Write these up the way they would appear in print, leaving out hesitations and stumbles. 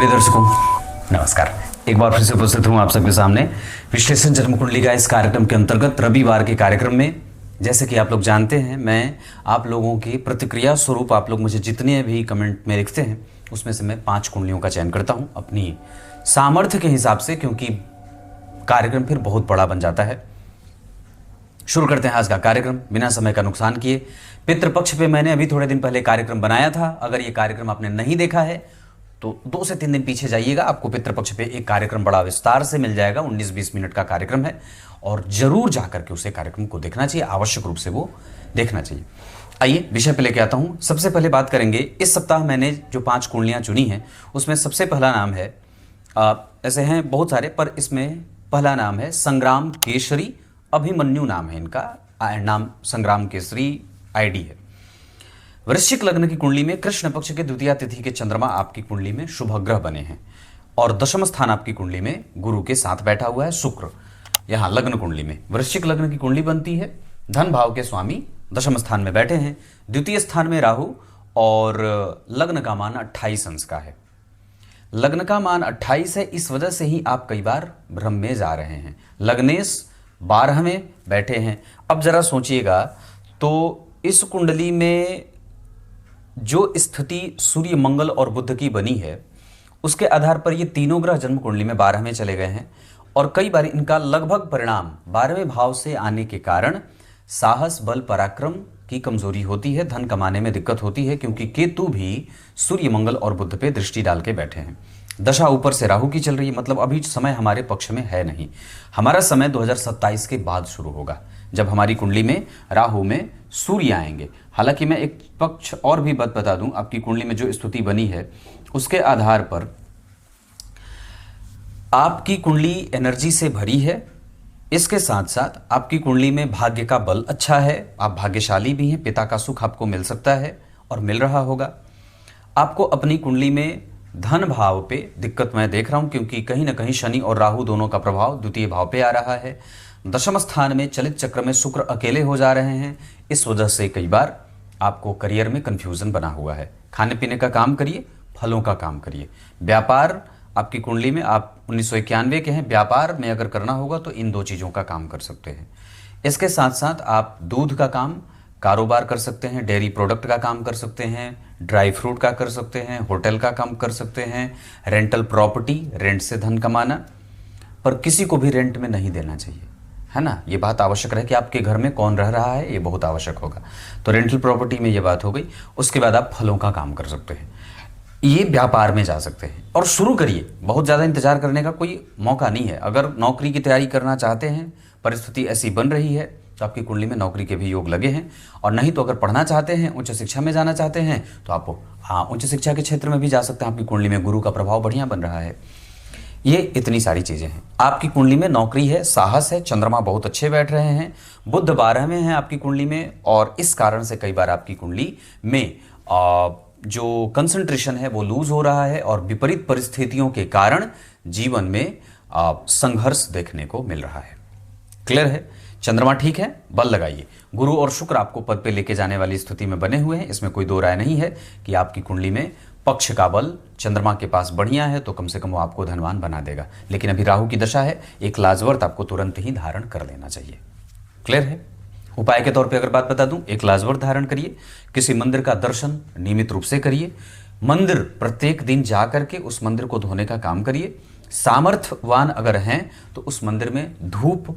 प्रिय दर्शकों नमस्कार। एक बार फिर से उपस्थित हूं आप सबके सामने विश्लेषण जन्म कुंडली का इस कार्यक्रम के अंतर्गत रविवार के कार्यक्रम में। जैसे कि आप लोग जानते हैं, मैं आप लोगों की प्रतिक्रिया स्वरूप आप लोग मुझे जितने भी कमेंट में लिखते हैं उसमें से मैं 5 कुंडलियों का चयन करता हूं अपनी सामर्थ्य के हिसाब से, क्योंकि कार्यक्रम फिर बहुत बड़ा बन जाता है। शुरू करते हैं आज का कार्यक्रम बिना समय का नुकसान किए। पितृपक्ष पे मैंने अभी थोड़े दिन पहले कार्यक्रम बनाया था। अगर ये कार्यक्रम आपने नहीं देखा है तो 2 से 3 दिन पीछे जाइएगा, आपको पितृपक्ष पे एक कार्यक्रम बड़ा विस्तार से मिल जाएगा। 19-20 मिनट का कार्यक्रम है और जरूर जाकर के उसे कार्यक्रम को देखना चाहिए, आवश्यक रूप से वो देखना चाहिए। आइए विषय पे लेके आता हूं। सबसे पहले बात करेंगे, इस सप्ताह मैंने जो 5 कुंडलियां चुनी हैं उसमें सबसे पहला नाम है, ऐसे हैं बहुत सारे पर इसमें पहला नाम है संग्राम केसरी अभिमन्यु। नाम है इनका, नाम संग्राम केसरी आईडी है। वृश्चिक लग्न की कुंडली में कृष्ण पक्ष के द्वितीया तिथि के चंद्रमा आपकी कुंडली में शुभ ग्रह बने हैं और दशम स्थान आपकी कुंडली में गुरु के साथ बैठा हुआ है शुक्र। यहां लग्न कुंडली में वृश्चिक लग्न की कुंडली बनती है। धन भाव के स्वामी दशम स्थान में बैठे हैं, द्वितीय स्थान में राहु और लग्न का मान 28 अंश का है। लग्न का मान 28 है, इस वजह से ही आप कई बार भ्रम में जा रहे हैं। लग्नेश 12 में बैठे हैं। अब जरा सोचिएगा तो इस कुंडली में जो स्थिति सूर्य मंगल और बुध की बनी है उसके आधार पर ये तीनों ग्रह जन्म कुंडली में 12 में चले गए हैं और कई बार इनका लगभग परिणाम 12वें भाव से आने के कारण साहस बल पराक्रम की कमजोरी होती है, धन कमाने में दिक्कत होती है, क्योंकि केतु भी सूर्य मंगल और बुध पे दृष्टि डाल के बैठे हैं। दशा ऊपर से राहु की चल रही है, मतलब अभी समय हमारे पक्ष में है नहीं। हमारा समय 2027 के बाद शुरू होगा जब हमारी कुंडली में राहु में सूर्य आएंगे। हालांकि मैं एक पक्ष और भी बात बता दूं, आपकी कुंडली में जो स्थिति बनी है उसके आधार पर आपकी कुंडली एनर्जी से भरी है। इसके साथ साथ आपकी कुंडली में भाग्य का बल अच्छा है, आप भाग्यशाली भी हैं, पिता का सुख आपको मिल सकता है और मिल रहा होगा। आपको अपनी कुंडली में धन भाव पे दिक्कत मैं देख रहा हूं, क्योंकि कहीं ना कहीं शनि और राहु दोनों का प्रभाव द्वितीय भाव पे आ रहा है। दशम स्थान में चलित चक्र में शुक्र अकेले हो जा रहे हैं, इस वजह से कई बार आपको करियर में कंफ्यूजन बना हुआ है। खाने पीने का काम करिए, फलों का काम करिए। व्यापार आपकी कुंडली में आप 1991 के हैं, व्यापार में अगर करना होगा तो इन 2 चीज़ों का काम कर सकते हैं। इसके साथ साथ आप दूध का काम कारोबार कर सकते हैं, डेयरी प्रोडक्ट का काम कर सकते हैं, ड्राई फ्रूट का कर सकते हैं, होटल का काम कर सकते हैं, रेंटल प्रॉपर्टी, रेंट से धन कमाना, पर किसी को भी रेंट में नहीं देना चाहिए, है ना। ये बात आवश्यक रहे कि आपके घर में कौन रह रहा है, ये बहुत आवश्यक होगा। तो रेंटल प्रॉपर्टी में ये बात हो गई। उसके बाद आप फलों का काम कर सकते हैं, ये व्यापार में जा सकते हैं और शुरू करिए। बहुत ज़्यादा इंतजार करने का कोई मौका नहीं है। अगर नौकरी की तैयारी करना चाहते हैं, परिस्थिति ऐसी बन रही है तो आपकी कुंडली में नौकरी के भी योग लगे हैं। और नहीं तो अगर पढ़ना चाहते हैं, उच्च शिक्षा में जाना चाहते हैं तो आप उच्च शिक्षा के क्षेत्र में भी जा सकते हैं। आपकी कुंडली में गुरु का प्रभाव बढ़िया बन रहा है। ये इतनी सारी चीज़ें हैं। आपकी कुंडली में नौकरी है, साहस है, चंद्रमा बहुत अच्छे बैठ रहे हैं, बुध 12 में है आपकी कुंडली में, और इस कारण से कई बार आपकी कुंडली में जो कंसंट्रेशन है वो लूज हो रहा है और विपरीत परिस्थितियों के कारण जीवन में संघर्ष देखने को मिल रहा है। क्लियर है। चंद्रमा ठीक है, बल लगाइए। गुरु और शुक्र आपको पद पे लेके जाने वाली स्थिति में बने हुए हैं, इसमें कोई दो राय नहीं है कि आपकी कुंडली में पक्ष का बल चंद्रमा के पास बढ़िया है तो कम से कम वो आपको धनवान बना देगा। लेकिन अभी राहु की दशा है, एक लाजवर्त आपको तुरंत ही धारण कर लेना चाहिए। क्लियर है। उपाय के तौर पे अगर बात बता दूं, एक लाजवर्त धारण करिए, किसी मंदिर का दर्शन नियमित रूप से करिए, मंदिर प्रत्येक दिन जा करके उस मंदिर को धोने का काम करिए। सामर्थ्यवान अगर हैं तो उस मंदिर में धूप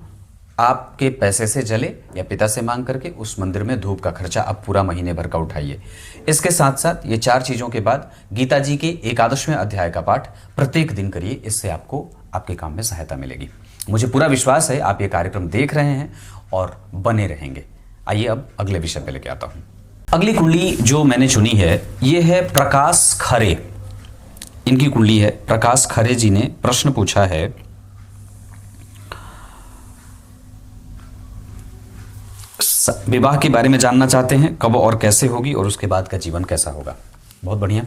आपके पैसे से जले या पिता से मांग करके उस मंदिर में धूप का खर्चा आप पूरा महीने भर का उठाइए। इसके साथ साथ ये 4 चीज़ों के बाद गीता जी के 11वें अध्याय का पाठ प्रत्येक दिन करिए, इससे आपको आपके काम में सहायता मिलेगी। मुझे पूरा विश्वास है आप ये कार्यक्रम देख रहे हैं और बने रहेंगे। आइए अब अगले विषय पे लेके आता हूं। अगली कुंडली जो मैंने चुनी है ये है प्रकाश खरे। इनकी कुंडली है। प्रकाश खरे जी ने प्रश्न पूछा है, विवाह के बारे में जानना चाहते हैं, कब और कैसे होगी और उसके बाद का जीवन कैसा होगा। बहुत बढ़िया।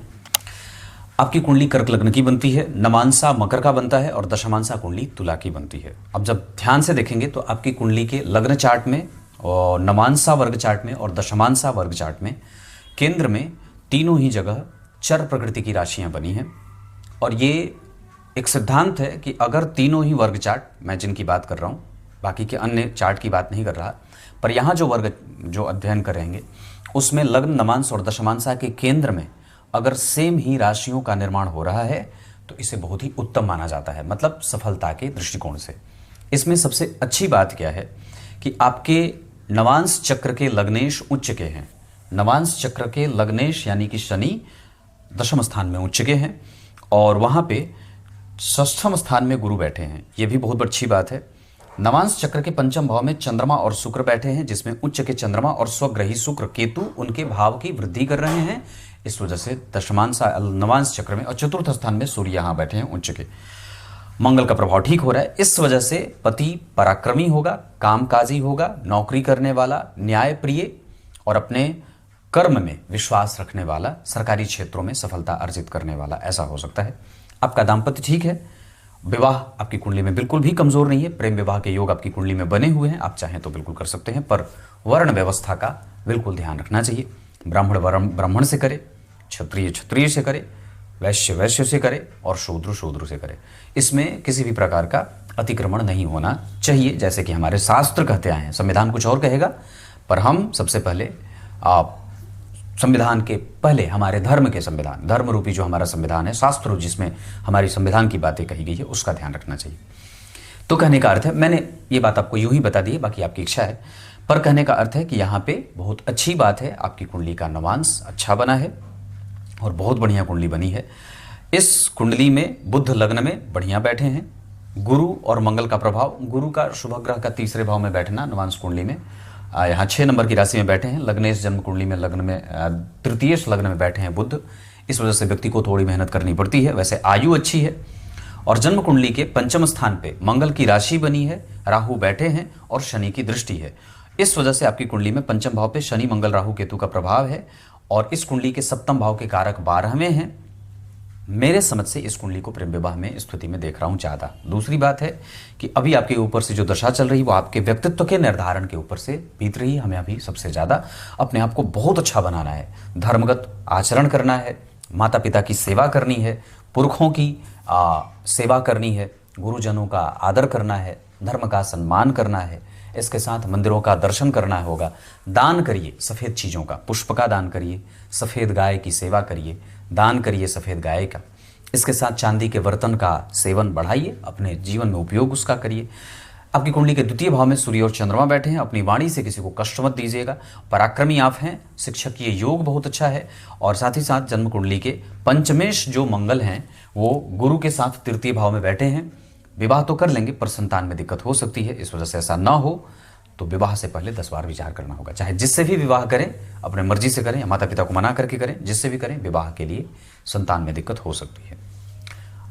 आपकी कुंडली कर्क लग्न की बनती है, नमांसा मकर का बनता है और दशमांसा कुंडली तुला की बनती है। अब जब ध्यान से देखेंगे तो आपकी कुंडली के लग्न चार्ट में और नमांसा वर्ग चार्ट में और दशमांसा वर्ग चार्ट में केंद्र में तीनों ही जगह चर प्रकृति की राशियां बनी हैं। और ये एक सिद्धांत है कि अगर तीनों ही वर्ग चार्ट, मैं जिनकी बात कर रहा हूँ, बाकी के अन्य चार्ट की बात नहीं कर रहा, पर यहाँ जो वर्ग जो अध्ययन करेंगे उसमें लग्न, नवांश और दशमांशा के केंद्र में अगर सेम ही राशियों का निर्माण हो रहा है तो इसे बहुत ही उत्तम माना जाता है, मतलब सफलता के दृष्टिकोण से। इसमें सबसे अच्छी बात क्या है कि आपके नवांश चक्र के लग्नेश उच्च के हैं। नवांश चक्र के लग्नेश यानी कि शनि दशम स्थान में उच्च के हैं और वहाँ पे षष्ठम स्थान में गुरु बैठे हैं। ये भी बहुत अच्छी बात है। नवांश चक्र के पंचम भाव में चंद्रमा और शुक्र बैठे हैं, जिसमें उच्च के चंद्रमा और स्वग्रही शुक्र केतु उनके भाव की वृद्धि कर रहे हैं। इस वजह से दशमांश नवांश चक्र में और चतुर्थ स्थान में सूर्य यहाँ बैठे हैं उच्च के। मंगल का प्रभाव ठीक हो रहा है। इस वजह से पति पराक्रमी होगा, कामकाजी होगा, नौकरी करने वाला, न्याय प्रिय और अपने कर्म में विश्वास रखने वाला, सरकारी क्षेत्रों में सफलता अर्जित करने वाला, ऐसा हो सकता है। आपका दाम्पत्य ठीक है। विवाह आपकी कुंडली में बिल्कुल भी कमजोर नहीं है। प्रेम विवाह के योग आपकी कुंडली में बने हुए हैं, आप चाहें तो बिल्कुल कर सकते हैं, पर वर्ण व्यवस्था का बिल्कुल ध्यान रखना चाहिए। ब्राह्मण ब्राह्मण से करे, क्षत्रिय क्षत्रिय से करे, वैश्य वैश्य से करे और शूद्र शूद्र से करे। इसमें किसी भी प्रकार का अतिक्रमण नहीं होना चाहिए, जैसे कि हमारे शास्त्र कहते आए हैं। संविधान कुछ और कहेगा, पर हम सबसे पहले संविधान के पहले हमारे धर्म के संविधान, धर्म रूपी जो हमारा संविधान है, शास्त्र जिसमें हमारी संविधान की बातें कही गई है, उसका ध्यान रखना चाहिए। तो कहने का अर्थ है, मैंने ये बात आपको यूं ही बता दी है, बाकी आपकी इच्छा है, पर कहने का अर्थ है कि यहाँ पे बहुत अच्छी बात है, आपकी कुंडली का नवांश अच्छा बना है और बहुत बढ़िया कुंडली बनी है। इस कुंडली में बुध लग्न में बढ़िया बैठे हैं। गुरु और मंगल का प्रभाव, गुरु का शुभ ग्रह का तीसरे भाव में बैठना नवांश कुंडली में, यहाँ 6 नंबर की राशि में बैठे हैं। लग्नेश जन्म कुंडली में लग्न में तृतीयेश लग्न में बैठे हैं बुध। इस वजह से व्यक्ति को थोड़ी मेहनत करनी पड़ती है। वैसे आयु अच्छी है और जन्म कुंडली के पंचम स्थान पे मंगल की राशि बनी है, राहु बैठे हैं और शनि की दृष्टि है। इस वजह से आपकी कुंडली में पंचम भाव पे शनि मंगल राहु केतु का प्रभाव है और इस कुंडली के सप्तम भाव के कारक 12वें हैं। मेरे समझ से इस कुंडली को प्रेम विवाह में स्थिति में देख रहा हूं ज़्यादा। दूसरी बात है कि अभी आपके ऊपर से जो दशा चल रही है वो आपके व्यक्तित्व के निर्धारण के ऊपर से बीत रही है। हमें अभी सबसे ज़्यादा अपने आप को बहुत अच्छा बनाना है, धर्मगत आचरण करना है, माता पिता की सेवा करनी है, पुरखों की सेवा करनी है, गुरुजनों का आदर करना है, धर्म का सम्मान करना है। इसके साथ मंदिरों का दर्शन करना होगा। दान करिए सफ़ेद चीज़ों का, पुष्प का दान करिए, सफ़ेद गाय की सेवा करिए, दान करिए सफ़ेद गाय का। इसके साथ चांदी के बर्तन का सेवन बढ़ाइए, अपने जीवन में उपयोग उसका करिए। आपकी कुंडली के द्वितीय भाव में सूर्य और चंद्रमा बैठे हैं। अपनी वाणी से किसी को कष्ट मत दीजिएगा। पराक्रमी आप हैं, शिक्षक, ये योग बहुत अच्छा है। और साथ ही साथ जन्म कुंडली के पंचमेश जो मंगल हैं वो गुरु के साथ तृतीय भाव में बैठे हैं। विवाह तो कर लेंगे पर संतान में दिक्कत हो सकती है। इस वजह से ऐसा ना हो तो विवाह से पहले 10 बार विचार करना होगा। चाहे जिससे भी विवाह करें, अपने मर्जी से करें या माता पिता को मना करके करें, जिससे भी करें, विवाह के लिए संतान में दिक्कत हो सकती है।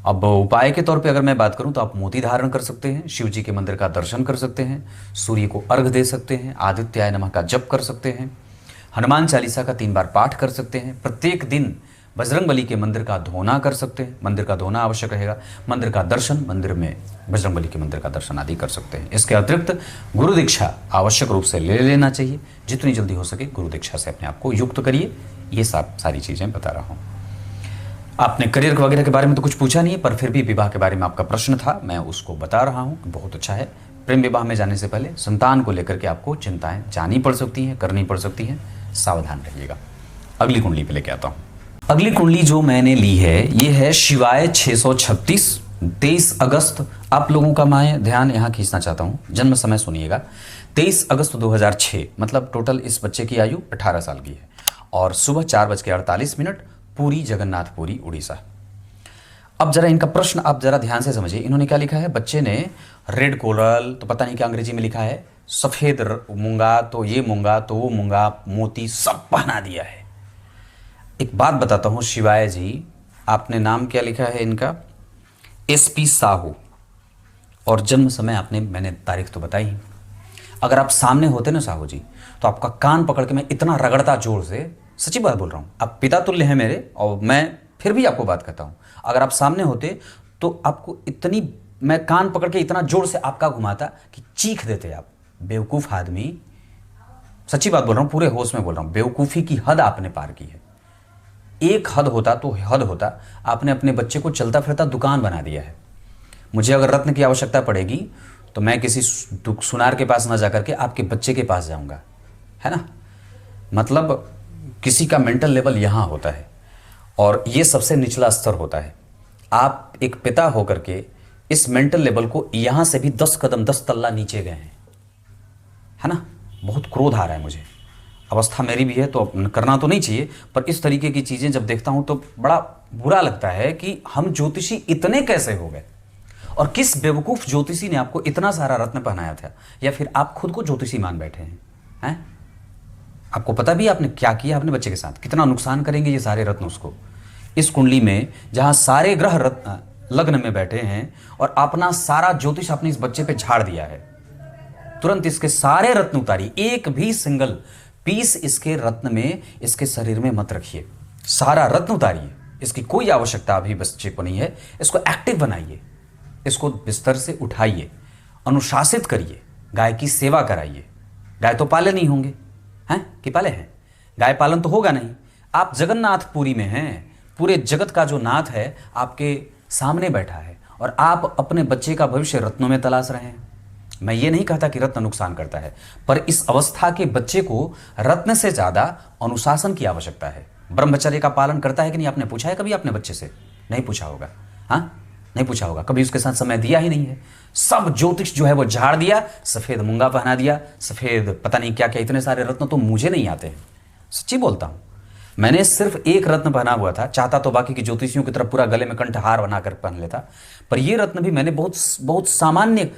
अब उपाय के तौर पे अगर मैं बात करूं तो आप मोती धारण कर सकते हैं, शिव जी के मंदिर का दर्शन कर सकते हैं, सूर्य को अर्घ दे सकते हैं, आदित्याय नमः का जप कर सकते हैं, हनुमान चालीसा का 3 बार पाठ कर सकते हैं। प्रत्येक दिन बजरंगबली के मंदिर का धोना कर सकते हैं, मंदिर का धोना आवश्यक रहेगा। मंदिर का दर्शन, मंदिर में बजरंगबली के मंदिर का दर्शन आदि कर सकते हैं। इसके अतिरिक्त गुरु दीक्षा आवश्यक रूप से ले लेना चाहिए। जितनी जल्दी हो सके गुरु दीक्षा से अपने आप को युक्त करिए। ये सारी चीज़ें बता रहा हूँ। आपने करियर वगैरह के बारे में तो कुछ पूछा नहीं है, पर फिर भी विवाह के बारे में आपका प्रश्न था, मैं उसको बता रहा हूँ। बहुत अच्छा है। प्रेम विवाह में जाने से पहले संतान को लेकर के आपको चिंताएं जानी पड़ सकती हैं, करनी पड़ सकती हैं, सावधान रहिएगा। अगली कुंडली पे लेके आता हूँ। अगली कुंडली जो मैंने ली है ये है शिवाय 636, 23 अगस्त। आप लोगों का मैं ध्यान यहाँ खींचना चाहता हूँ, जन्म समय सुनिएगा। 23 अगस्त 2006, मतलब टोटल इस बच्चे की आयु 18 साल की है और सुबह 4:48, पूरी जगन्नाथपुरी उड़ीसा। अब जरा इनका प्रश्न आप जरा ध्यान से समझिए। इन्होंने क्या लिखा है, बच्चे ने रेड कोरल, तो पता नहीं क्या अंग्रेजी में लिखा है, सफ़ेद मूंगा, तो ये मूंगा, तो वो मूंगा, मोती सब पहना दिया है। एक बात बताता हूँ शिवाय जी, आपने नाम क्या लिखा है इनका, SP साहू, और जन्म समय आपने, मैंने तारीख तो बताई। अगर आप सामने होते ना साहू जी, तो आपका कान पकड़ के मैं इतना रगड़ता जोर से, सच्ची बात बोल रहा हूँ, आप पिता तुल्य हैं मेरे और मैं फिर भी आपको बात कहता हूँ। अगर आप सामने होते तो आपको इतनी, मैं कान पकड़ के इतना जोर से आपका घुमाता कि चीख देते आप। बेवकूफ़ आदमी, सच्ची बात बोल रहा हूँ, पूरे होश में बोल रहा हूँ, बेवकूफ़ी की हद आपने पार की है। एक हद होता तो हद होता, आपने अपने बच्चे को चलता फिरता दुकान बना दिया है। मुझे अगर रत्न की आवश्यकता पड़ेगी तो मैं किसी सुनार के पास ना जाकर के आपके बच्चे के पास जाऊंगा, है ना। मतलब किसी का मेंटल लेवल यहाँ होता है और ये सबसे निचला स्तर होता है। आप एक पिता होकर के इस मेंटल लेवल को यहाँ से भी 10 कदम 10 तल्ला नीचे गए हैं, है ना। बहुत क्रोध आ रहा है मुझे, अवस्था मेरी भी है तो करना तो नहीं चाहिए, पर इस तरीके की चीज़ें जब देखता हूँ तो बड़ा बुरा लगता है कि हम ज्योतिषी इतने कैसे हो गए, और किस बेवकूफ़ ज्योतिषी ने आपको इतना सारा रत्न पहनाया था, या फिर आप खुद को ज्योतिषी मान बैठे हैं। आपको पता भी आपने क्या किया अपने बच्चे के साथ, कितना नुकसान करेंगे ये सारे रत्न उसको। इस कुंडली में जहां सारे ग्रह रत्न लग्न में बैठे हैं और अपना सारा ज्योतिष आपने इस बच्चे पे झाड़ दिया है, तुरंत इसके सारे रत्न उतारिए। एक भी सिंगल पीस इसके रत्न में, इसके शरीर में मत रखिए, सारा रत्न उतारिए। इसकी कोई आवश्यकता अभी बच्चे को नहीं है। इसको एक्टिव बनाइए, इसको बिस्तर से उठाइए, अनुशासित करिए, गाय की सेवा कराइए। गाय तो पाले नहीं होंगे, हैं कि पाले हैं? गाय पालन तो होगा नहीं। आप जगन्नाथपुरी में हैं, पूरे जगत का जो नाथ है आपके सामने बैठा है और आप अपने बच्चे का भविष्य रत्नों में तलाश रहे हैं। मैं ये नहीं कहता कि रत्न नुकसान करता है, पर इस अवस्था के बच्चे को रत्न से ज्यादा अनुशासन की आवश्यकता है। ब्रह्मचर्य का पालन करता है कि नहीं, आपने पूछा है कभी अपने बच्चे से? नहीं पूछा होगा, हाँ नहीं पूछा होगा, कभी उसके साथ समय दिया ही नहीं है। सब ज्योतिष जो है वो झाड़ दिया, सफेद मूंगा पहना दिया, सफेद पता नहीं क्या क्या, इतने सारे रत्न तो मुझे नहीं आते हैं, सच्ची बोलता हूं। मैंने सिर्फ एक रत्न पहना हुआ था, चाहता तो बाकी की ज्योतिषियों की तरह पूरा गले में कंठहार बनाकर पहन लेता, पर यह रत्न भी मैंने बहुत सामान्य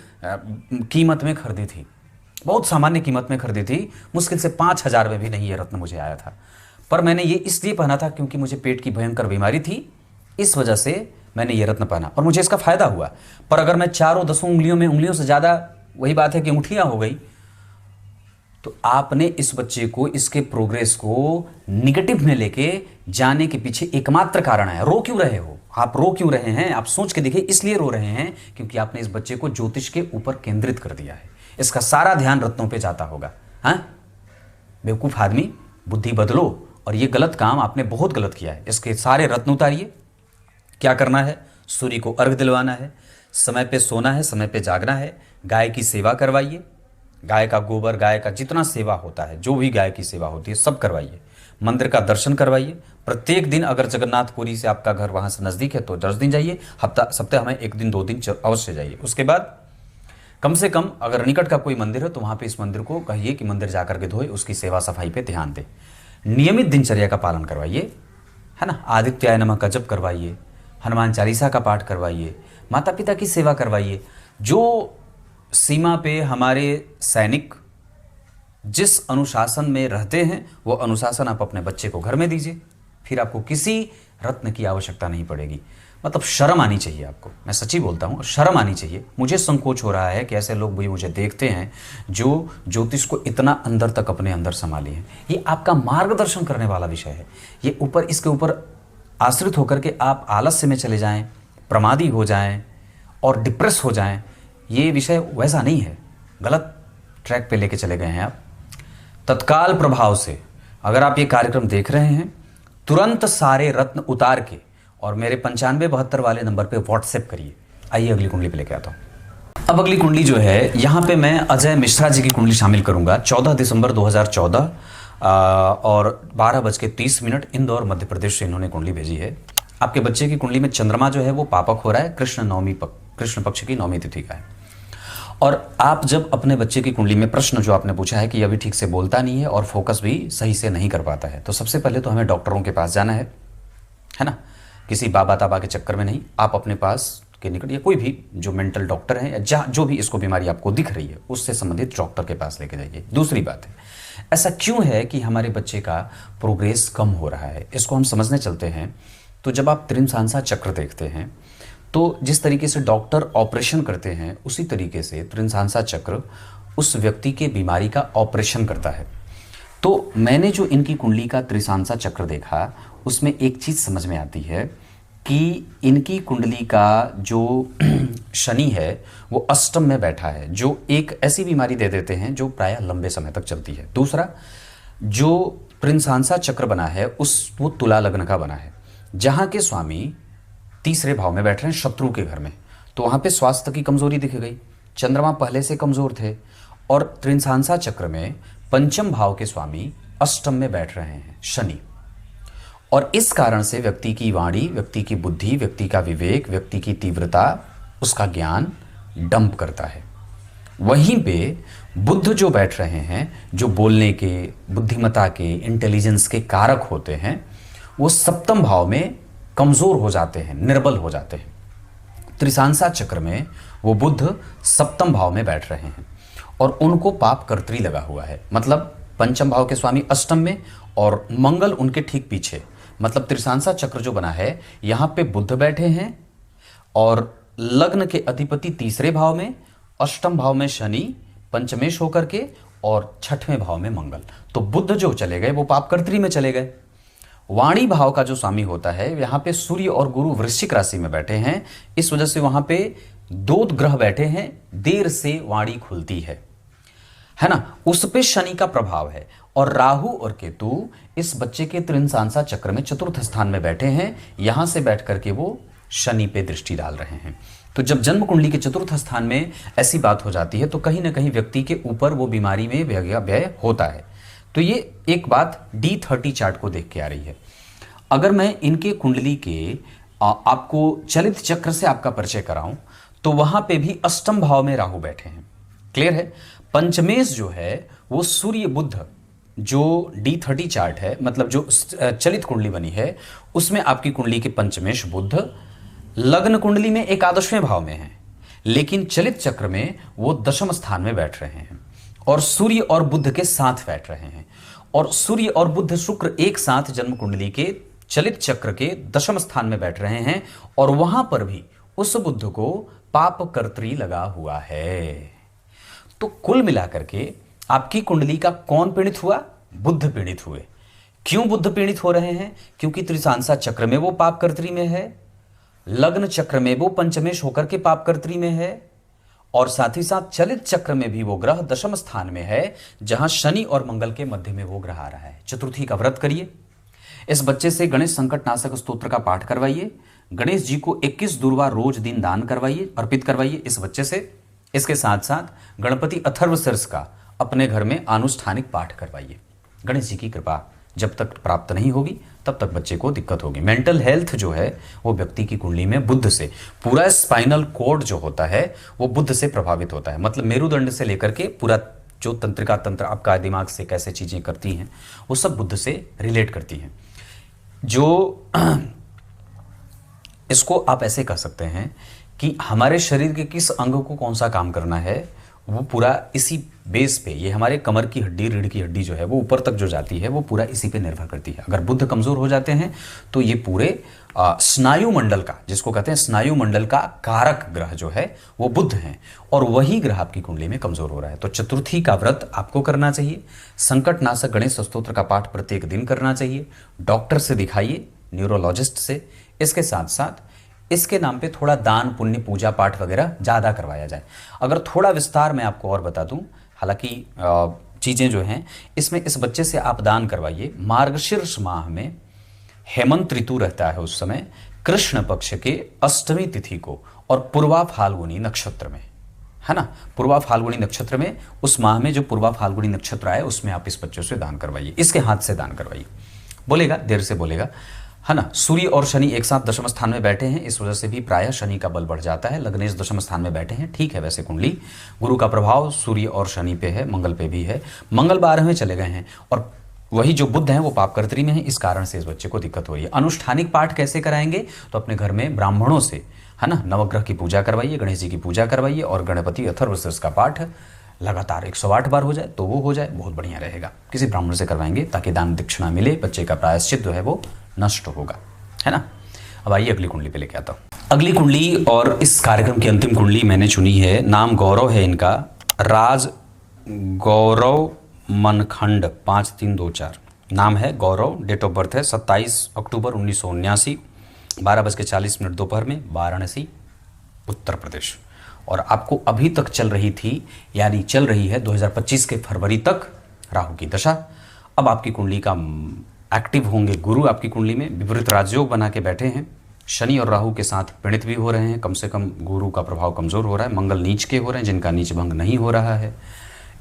कीमत में खरीदी थी, बहुत सामान्य कीमत में खरीदी थी। मुश्किल से 5,000 में भी नहीं ये रत्न मुझे आया था, पर मैंने ये इसलिए पहना था क्योंकि मुझे पेट की भयंकर बीमारी थी, इस वजह से मैंने ये रत्न पहना और मुझे इसका फायदा हुआ। पर अगर मैं चारों 10 उंगलियों में, उंगलियों से ज़्यादा, वही बात है कि अंगूठियाँ हो गई, तो आपने इस बच्चे को, इसके प्रोग्रेस को निगेटिव में लेके जाने के पीछे एकमात्र कारण है। रो क्यों रहे हो आप? रो क्यों रहे हैं आप? सोच के देखिए, इसलिए रो रहे हैं क्योंकि आपने इस बच्चे को ज्योतिष के ऊपर केंद्रित कर दिया है। इसका सारा ध्यान रत्नों पे जाता होगा। हाँ बेवकूफ़ आदमी, बुद्धि बदलो। और ये गलत काम आपने बहुत गलत किया है। इसके सारे रत्न उतारिए। क्या करना है? सूर्य को अर्घ दिलवाना है, समय पे सोना है, समय पे जागना है, गाय की सेवा करवाइए, गाय का गोबर, गाय का जितना सेवा होता है, जो भी गाय की सेवा होती है सब करवाइए, मंदिर का दर्शन करवाइए। प्रत्येक दिन अगर जगन्नाथपुरी से आपका घर वहाँ से नज़दीक है तो 10 दिन जाइए, सप्ताह में 1 दिन 2 दिन अवश्य जाइए। उसके बाद कम से कम अगर निकट का कोई मंदिर है तो वहाँ पे इस मंदिर को कहिए कि मंदिर जाकर के धोए, उसकी सेवा सफाई पे ध्यान दे। नियमित दिनचर्या का पालन करवाइए, है ना। आदित्याय नमः का जप करवाइए, हनुमान चालीसा का पाठ करवाइए, माता पिता की सेवा करवाइए। जो सीमा पे हमारे सैनिक जिस अनुशासन में रहते हैं वो अनुशासन आप अपने बच्चे को घर में दीजिए, फिर आपको किसी रत्न की आवश्यकता नहीं पड़ेगी। मतलब शर्म आनी चाहिए आपको, मैं सच्ची बोलता हूँ, शर्म आनी चाहिए। मुझे संकोच हो रहा है कि ऐसे लोग भी मुझे देखते हैं जो ज्योतिष को इतना अंदर तक अपने अंदर संभाले हैं। ये आपका मार्गदर्शन करने वाला विषय है। ये ऊपर, इसके ऊपर आश्रित होकर के आप आलस्य में चले जाएं, प्रमादी हो जाएं और डिप्रेस हो जाएं, ये विषय वैसा नहीं है। गलत ट्रैक पे लेके चले गए हैं आप। तत्काल प्रभाव से अगर आप ये कार्यक्रम देख रहे हैं, तुरंत सारे रत्न उतार के और मेरे 9572 वाले नंबर पे व्हाट्सएप करिए। आइए अगली कुंडली पे लेके आता हूँ। अब अगली कुंडली जो है, यहाँ पे मैं अजय मिश्रा जी की कुंडली शामिल करूंगा। 14 दिसंबर 2014 और 12:30 इंदौर मध्य प्रदेश से इन्होंने कुंडली भेजी है। आपके बच्चे की कुंडली में चंद्रमा जो है वो पापक हो रहा है, कृष्ण पक्ष की 9वीं तिथि का है। और आप जब अपने बच्चे की कुंडली में प्रश्न जो आपने पूछा है कि अभी ठीक से बोलता नहीं है और फोकस भी सही से नहीं कर पाता है, तो सबसे पहले तो हमें डॉक्टरों के पास जाना है ना। किसी बाबा ताबा के चक्कर में नहीं, आप अपने पास के निकट या कोई भी जो मेंटल डॉक्टर है या जो भी इसको बीमारी आपको दिख रही है उससे संबंधित डॉक्टर के पास लेके जाइए। दूसरी बात है, ऐसा क्यों है कि हमारे बच्चे का प्रोग्रेस कम हो रहा है, इसको हम समझने चलते हैं। तो जब आप त्रिशांसा चक्र देखते हैं तो जिस तरीके से डॉक्टर ऑपरेशन करते हैं उसी तरीके से त्रिशांसा चक्र उस व्यक्ति के बीमारी का ऑपरेशन करता है। तो मैंने जो इनकी कुंडली का त्रिशांसा चक्र देखा उसमें एक चीज़ समझ में आती है कि इनकी कुंडली का जो शनि है वो अष्टम में बैठा है, जो एक ऐसी बीमारी दे देते हैं जो प्रायः लंबे समय तक चलती है। दूसरा, जो त्रिंसांसा चक्र बना है वो तुला लग्न का बना है, जहां के स्वामी तीसरे भाव में बैठ रहे हैं शत्रु के घर में, तो वहां पे स्वास्थ्य की कमजोरी दिख गई। चंद्रमा पहले से कमजोर थे और त्रिंसांसा चक्र में पंचम भाव के स्वामी अष्टम में बैठ रहे हैं शनि, और इस कारण से व्यक्ति की वाणी, व्यक्ति की बुद्धि, व्यक्ति का विवेक, व्यक्ति की तीव्रता, उसका ज्ञान डंप करता है। वहीं पे बुध जो बैठ रहे हैं, जो बोलने के, बुद्धिमत्ता के, इंटेलिजेंस के कारक होते हैं, वो सप्तम भाव में कमजोर हो जाते हैं, निर्बल हो जाते हैं। त्रिसांसा चक्र में वो बुध सप्तम भाव में बैठ रहे हैं और उनको पाप कर्त्री लगा हुआ है, मतलब पंचम भाव के स्वामी अष्टम में और मंगल उनके ठीक पीछे, मतलब त्रिसांसा चक्र जो बना है यहां पे बुध बैठे हैं और लग्न के अधिपति तीसरे भाव में, अष्टम भाव में शनि पंचमेश होकर के और छठवें भाव में मंगल। तो बुध जो चले गए वो पाप कर्त्री में चले गए। वाणी भाव का जो स्वामी होता है, यहां पे सूर्य और गुरु वृश्चिक राशि में बैठे हैं, इस वजह से वहां पे दो ग्रह बैठे हैं, देर से वाणी खुलती है ना, उस पे शनि का प्रभाव है। और राहु और केतु इस बच्चे के त्रिंसांसा चक्र में चतुर्थ स्थान में बैठे हैं, यहां से बैठ करके वो शनि पे दृष्टि डाल रहे हैं। तो जब जन्म कुंडली के चतुर्थ स्थान में ऐसी बात हो जाती है तो कहीं ना कहीं व्यक्ति के ऊपर वो बीमारी में व्यय होता है। तो ये एक बात D30 चार्ट को देख के आ रही है। अगर मैं इनके कुंडली के आपको चलित चक्र से आपका परिचय कराऊं तो वहां पे भी अष्टम भाव में राहु बैठे हैं, क्लियर है। पंचमेश जो है वो सूर्य बुध, जो D30 चार्ट है, मतलब जो चलित कुंडली बनी है उसमें आपकी कुंडली के पंचमेश बुध लग्न कुंडली में एकादशवें भाव में है, लेकिन चलित चक्र में वो दशम स्थान में बैठ रहे हैं और सूर्य और बुध के साथ बैठ रहे हैं। और सूर्य और बुध शुक्र एक साथ जन्म कुंडली के चलित चक्र के दशम स्थान में बैठ रहे हैं और वहां पर भी उस बुध को पाप कर्त्री लगा हुआ है। तो कुल मिलाकर के आपकी कुंडली का कौन पीड़ित हुआ? बुध पीड़ित हुए। क्यों बुध पीड़ित हो रहे हैं? क्योंकि त्रिसांसा चक्र में वो पाप कर्त्री में है, लग्न चक्र में वो पंचमेश होकर के पाप कर्त्री में है, और साथ ही साथ चलित चक्र में भी वो ग्रह दशम स्थान में है, जहां शनि और मंगल के मध्य में वो ग्रह आ रहा है। चतुर्थी का व्रत करिए, इस बच्चे से गणेश संकट नाशक स्तोत्र का पाठ करवाइए, गणेश जी को 21 दुर्वा रोज दिन दान करवाइए, अर्पित करवाइए इस बच्चे से। इसके साथ साथ गणपति अथर्वशीर्ष का अपने घर में आनुष्ठानिक पाठ करवाइए। गणेश जी की कृपा जब तक प्राप्त नहीं होगी तब तक बच्चे को दिक्कत होगी। मेंटल हेल्थ जो है वो व्यक्ति की कुंडली में बुध से, पूरा स्पाइनल कोड जो होता है वो बुध से प्रभावित होता है, मतलब मेरुदंड से लेकर के पूरा जो तंत्रिका तंत्र आपका दिमाग से कैसे चीजें करती हैं वो सब बुध से रिलेट करती हैं। जो इसको आप ऐसे कह सकते हैं कि हमारे शरीर के किस अंग को कौन सा काम करना है वो पूरा इसी बेस पे, ये हमारे कमर की हड्डी, रीढ़ की हड्डी जो है वो ऊपर तक जो जाती है वो पूरा इसी पे निर्भर करती है। अगर बुध कमजोर हो जाते हैं तो ये पूरे स्नायु मंडल का, जिसको कहते हैं स्नायु मंडल का कारक ग्रह जो है वो बुध हैं, और वही ग्रह आपकी कुंडली में कमजोर हो रहा है। तो चतुर्थी का व्रत आपको करना चाहिए, संकट नाशक गणेश स्तोत्र का पाठ प्रत्येक दिन करना चाहिए, डॉक्टर से दिखाइए, न्यूरोलॉजिस्ट से। इसके साथ साथ इसके नाम पे थोड़ा दान पुण्य पूजा पाठ वगैरह ज़्यादा करवाया जाए। अगर थोड़ा विस्तार में आपको और बता दूं, हालांकि चीज़ें जो हैं इसमें इस बच्चे से आप दान करवाइए। मार्गशीर्ष माह में हेमंत ऋतु रहता है, उस समय कृष्ण पक्ष के अष्टमी तिथि को और पूर्वा फाल्गुनी नक्षत्र में, है ना, पूर्वा फाल्गुनी नक्षत्र में, उस माह में जो पूर्वा फाल्गुनी नक्षत्र आए उसमें आप इस बच्चे से दान करवाइए, इसके हाथ से दान करवाइए। बोलेगा, देर से बोलेगा, है ना। सूर्य और शनि एक साथ दशम स्थान में बैठे हैं, इस वजह से भी प्रायः शनि का बल बढ़ जाता है। लग्नेश दशम स्थान में बैठे हैं, ठीक है। वैसे कुंडली गुरु का प्रभाव सूर्य और शनि पे है, मंगल पे भी है, मंगल 12वें चले गए हैं, और वही जो बुध हैं वो पापकर्त्री में है, इस कारण से इस बच्चे को दिक्कत हो रही है। अनुष्ठानिक पाठ कैसे कराएंगे? तो अपने घर में ब्राह्मणों से, है ना, नवग्रह की पूजा करवाइए, गणेश जी की पूजा करवाइए, और गणपति अथर्वशीर्ष का पाठ लगातार 108 बार हो जाए तो वो हो जाए, बहुत बढ़िया रहेगा। किसी ब्राह्मण से करवाएंगे ताकि दान दक्षिणा मिले, बच्चे का प्रायश्चित जो है वो नष्ट होगा, है ना। अब आइए अगली कुंडली पे लेके आता हूँ। अगली कुंडली और इस कार्यक्रम की अंतिम कुंडली मैंने चुनी है, नाम गौरव है इनका, राज गौरव मनखंड 5324 नाम है गौरव। डेट ऑफ बर्थ है 27 अक्टूबर 1979, 12:40 दोपहर में, वाराणसी उत्तर प्रदेश। और आपको अभी तक चल रही थी, यानी चल रही है 2025 के फरवरी तक राहु की दशा। अब आपकी कुंडली का एक्टिव होंगे गुरु आपकी कुंडली में, विपरीत राजयोग बना के बैठे हैं, शनि और राहु के साथ पीड़ित भी हो रहे हैं, कम से कम गुरु का प्रभाव कमज़ोर हो रहा है, मंगल नीच के हो रहे हैं जिनका नीच भंग नहीं हो रहा है,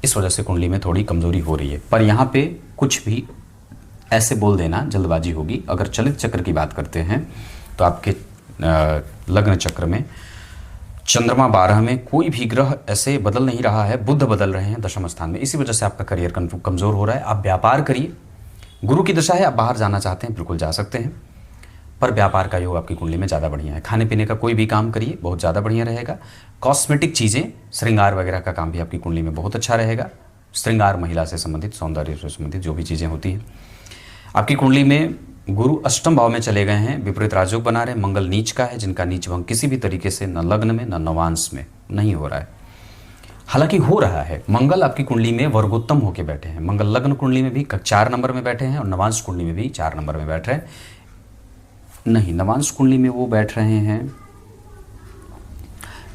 इस वजह से कुंडली में थोड़ी कमज़ोरी हो रही है। पर यहाँ पे कुछ भी ऐसे बोल देना जल्दबाजी होगी। अगर चलित चक्र की बात करते हैं तो आपके लग्न चक्र में चंद्रमा 12 में, कोई भी ग्रह ऐसे बदल नहीं रहा है, बुध बदल रहे हैं दशम स्थान में, इसी वजह से आपका करियर कमज़ोर हो रहा है। आप व्यापार करिए, गुरु की दशा है, आप बाहर जाना चाहते हैं बिल्कुल जा सकते हैं, पर व्यापार का योग आपकी कुंडली में ज़्यादा बढ़िया है। खाने पीने का कोई भी काम करिए, बहुत ज़्यादा बढ़िया रहेगा। कॉस्मेटिक चीज़ें, श्रृंगार वगैरह का काम भी आपकी कुंडली में बहुत अच्छा रहेगा। श्रृंगार, महिला से संबंधित, सौंदर्य से संबंधित जो भी चीज़ें होती हैं। आपकी कुंडली में गुरु अष्टम भाव में चले गए हैं, विपरीत राजयोग बना रहे हैं, मंगल नीच का है जिनका नीच भंग किसी भी तरीके से न लग्न में न नवांश में नहीं हो रहा है। हालांकि हो रहा है, मंगल आपकी कुंडली में वर्गोत्तम होकर बैठे हैं। मंगल लग्न कुंडली में भी 4 नंबर में बैठे हैं और नवांश कुंडली में भी 4 नंबर में बैठ रहे हैं। नहीं, नवांश कुंडली में वो बैठ रहे हैं,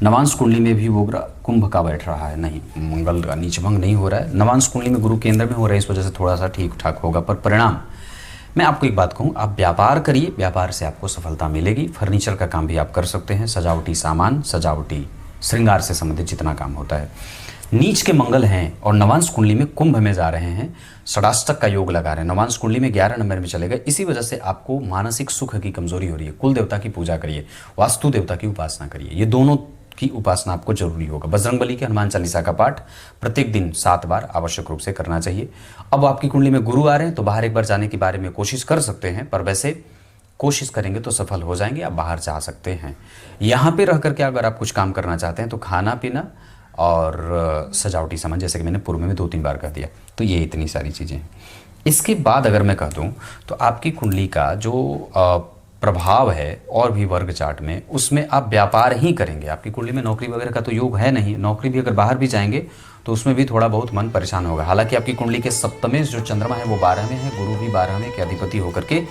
नवांश कुंडली में भी वो ग्रह कुंभ का बैठ रहा है, नहीं, मंगल का नीच भंग नहीं हो रहा है। नवांश कुंडली में गुरु केंद्र में हो रहा है, इस वजह से थोड़ा सा ठीक ठाक होगा। पर परिणाम, मैं आपको एक बात कहूँ, आप व्यापार करिए, व्यापार से आपको सफलता मिलेगी। फर्नीचर का काम भी आप कर सकते हैं, सजावटी सामान, सजावटी श्रृंगार से संबंधित जितना काम होता है। नीच के मंगल हैं और नवांश कुंडली में कुंभ में जा रहे हैं, षडाष्टक का योग लगा रहे हैं, नवांश कुंडली में 11 नंबर में चले गए। इसी वजह से आपको मानसिक सुख की कमजोरी हो रही है। कुल देवता की पूजा करिए, वास्तु देवता की उपासना करिए, ये दोनों की उपासना आपको जरूरी होगा। बजरंगबली के हनुमान चालीसा का पाठ प्रत्येक दिन 7 बार आवश्यक रूप से करना चाहिए। अब आपकी कुंडली में गुरु आ रहे हैं तो बाहर एक बार जाने के बारे में कोशिश कर सकते हैं, पर वैसे कोशिश करेंगे तो सफल हो जाएंगे, आप बाहर जा सकते हैं। यहाँ पे रह करके अगर आप कुछ काम करना चाहते हैं तो खाना पीना और सजावटी सामान, जैसे कि मैंने पूर्व में 2-3 बार कह दिया, तो ये इतनी सारी चीज़ें हैं। इसके बाद अगर मैं कह दूँ तो आपकी कुंडली का जो प्रभाव है और भी वर्ग चार्ट में, उसमें आप व्यापार ही करेंगे। आपकी कुंडली में नौकरी वगैरह का तो योग है नहीं, नौकरी भी अगर बाहर भी जाएंगे तो उसमें भी थोड़ा बहुत मन परेशान होगा। हालांकि आपकी कुंडली के सप्तमें जो चंद्रमा है वो 12 में है, गुरु भी 12 के अधिपति होकर के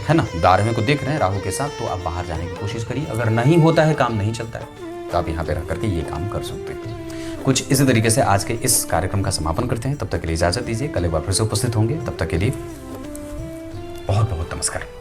है ना, 12वें को देख रहे हैं राहु के साथ, तो आप बाहर जाने की कोशिश करिए। अगर नहीं होता है, काम नहीं चलता है, तो आप यहाँ पे रह करके ये काम कर सकते हैं। कुछ इसी तरीके से आज के इस कार्यक्रम का समापन करते हैं। तब तक के लिए इजाजत दीजिए, कल एक बार फिर से उपस्थित होंगे। तब तक के लिए बहुत बहुत नमस्कार।